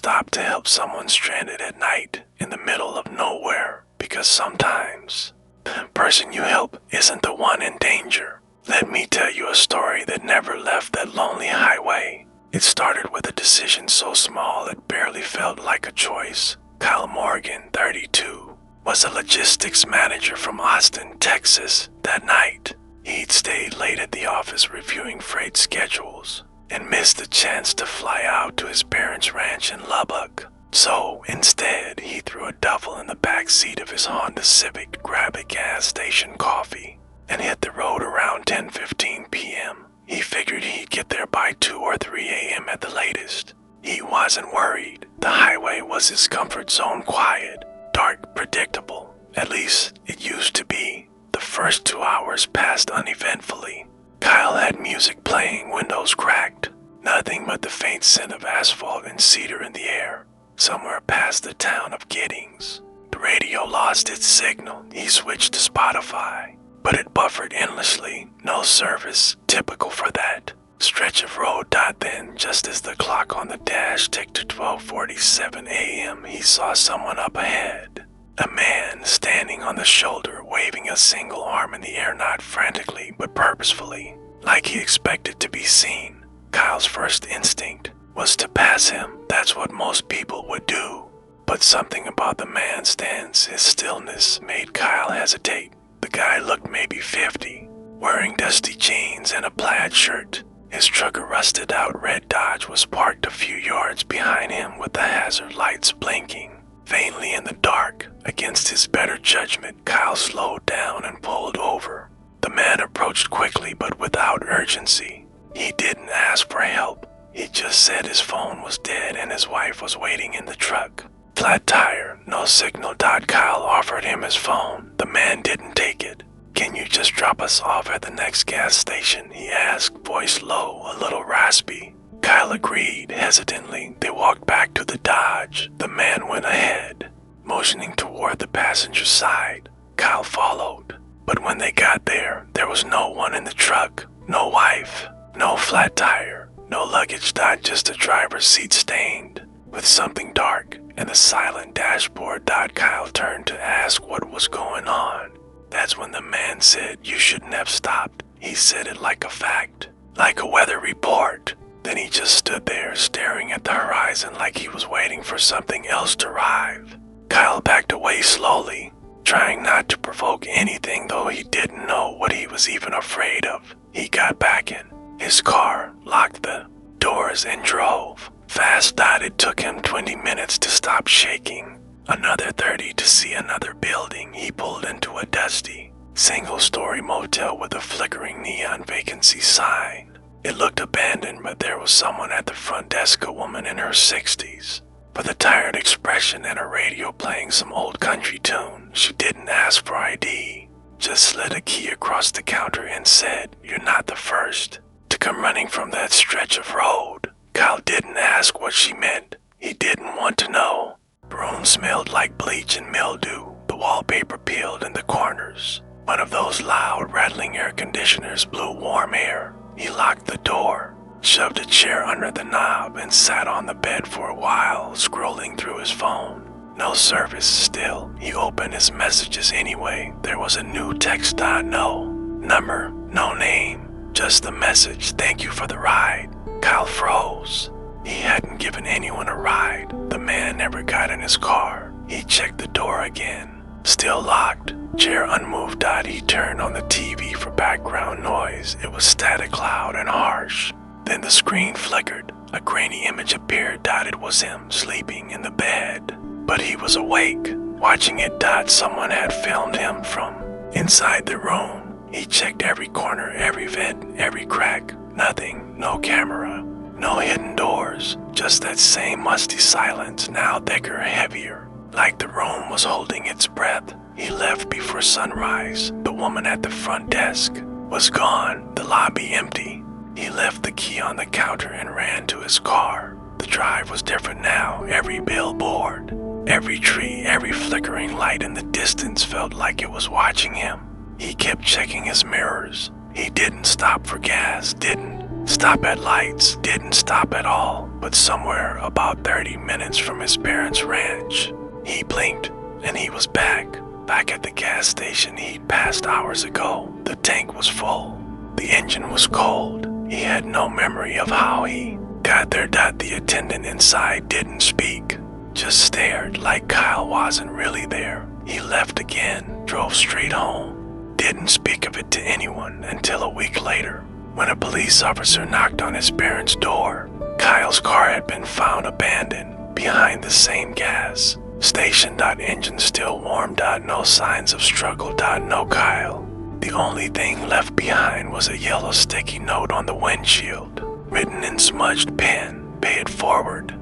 stop to help someone stranded at night in the middle of nowhere, because sometimes the person you help isn't the one in danger. Let me tell you a story that never left that lonely highway. It started with a decision so small it barely felt like a choice. Kyle Morgan, 32, was a logistics manager from Austin, Texas. That night, he'd stayed late at the office reviewing freight schedules and missed the chance to fly out to his parents' ranch in Lubbock. So instead, he threw a duffel in the back seat of his Honda Civic, grabbed a gas station coffee, and hit the road around 10:15 p.m. He figured he'd get there by 2 or 3 a.m. at the latest. He wasn't worried. The highway was his comfort zone, quiet, dark, predictable. At least it used to be. The first 2 hours passed uneventfully. Kyle had music playing, windows cracked. Nothing but the faint scent of asphalt and cedar in the air. Somewhere past the town of Giddings, the radio lost its signal. He switched to Spotify, but it buffered endlessly. No service, typical for that stretch of road. Then, just as the clock on the dash ticked to 12:47 a.m., he saw someone up ahead. A man standing on the shoulder, waving a single arm in the air, not frantically, but purposefully, like he expected to be seen. Kyle's first instinct was to pass him. That's what most people would do. But something about the man's stance, his stillness, made Kyle hesitate. The guy looked maybe 50, wearing dusty jeans and a plaid shirt. His truck, a rusted-out red Dodge, was parked a few yards behind him with the hazard lights blinking faintly in the dark. Against his better judgment, Kyle slowed down and pulled over. The man approached quickly but without urgency. He didn't ask for help. He just said his phone was dead and his wife was waiting in the truck. Flat tire, no signal. Kyle offered him his phone. The man didn't take it. "Can you just drop us off at the next gas station?" he asked, voice low, a little raspy. Kyle agreed, hesitantly. They walked back to the Dodge. The man went ahead, motioning toward the passenger side. Kyle followed. But when they got there, there was no one in the truck. No wife, no flat tire, no luggage. Just a driver's seat stained with something dark and the silent dashboard. Kyle turned to ask what was going on. That's when the man said, "You shouldn't have stopped." He said it like a fact, like a weather report. Then he just stood there, staring at the horizon like he was waiting for something else to arrive. Kyle backed away slowly, trying not to provoke anything, though he didn't know what he was even afraid of. He got back in his car, locked the doors, and drove fast. It took him 20 minutes to stop shaking, another 30 to see another building. He pulled into a dusty, single-story motel with a flickering neon vacancy sign. It looked abandoned, but there was someone at the front desk, a woman in her 60s, with a tired expression and a radio playing some old country tune. She didn't ask for ID, just slid a key across the counter and said, "You're not the first to come running from that stretch of road." Kyle didn't ask what she meant. He didn't want to know. The room smelled like bleach and mildew. The wallpaper peeled in the corners. One of those loud, rattling air conditioners blew warm air. He locked the door, shoved a chair under the knob, and sat on the bed for a while, scrolling through his phone. No service still. He opened his messages anyway. There was a new text. No number, no name, just the message, "Thank you for the ride." Kyle froze. He hadn't given anyone a ride. The man never got in his car. He checked the door again. Still locked. Chair unmoved. He turned on the TV for background noise. It was static, loud, and harsh. Then the screen flickered. A grainy image appeared. It was him, sleeping in the bed. But he was awake, watching it. Someone had filmed him from inside the room. He checked every corner, every vent, every crack. Nothing. No camera. No hidden doors. Just that same musty silence, now thicker, heavier, like the room was holding its breath. He left before sunrise. The woman at the front desk was gone. The lobby empty. He left the key on the counter and ran to his car. The drive was different now. Every billboard, every tree, every flickering light in the distance felt like it was watching him. He kept checking his mirrors. He didn't stop for gas, didn't Stop at lights, didn't stop at all, but somewhere about 30 minutes from his parents' ranch. He blinked and he was back at the gas station he'd passed hours ago. The tank was full. The engine was cold. He had no memory of how he got there. The attendant inside didn't speak, just stared like Kyle wasn't really there. He left again, drove straight home, didn't speak of it to anyone until a week later, when a police officer knocked on his parents' door. Kyle's car had been found abandoned behind the same gas station. Engine still warm. No signs of struggle. No Kyle. The only thing left behind was a yellow sticky note on the windshield, written in smudged pen, "Pay it forward."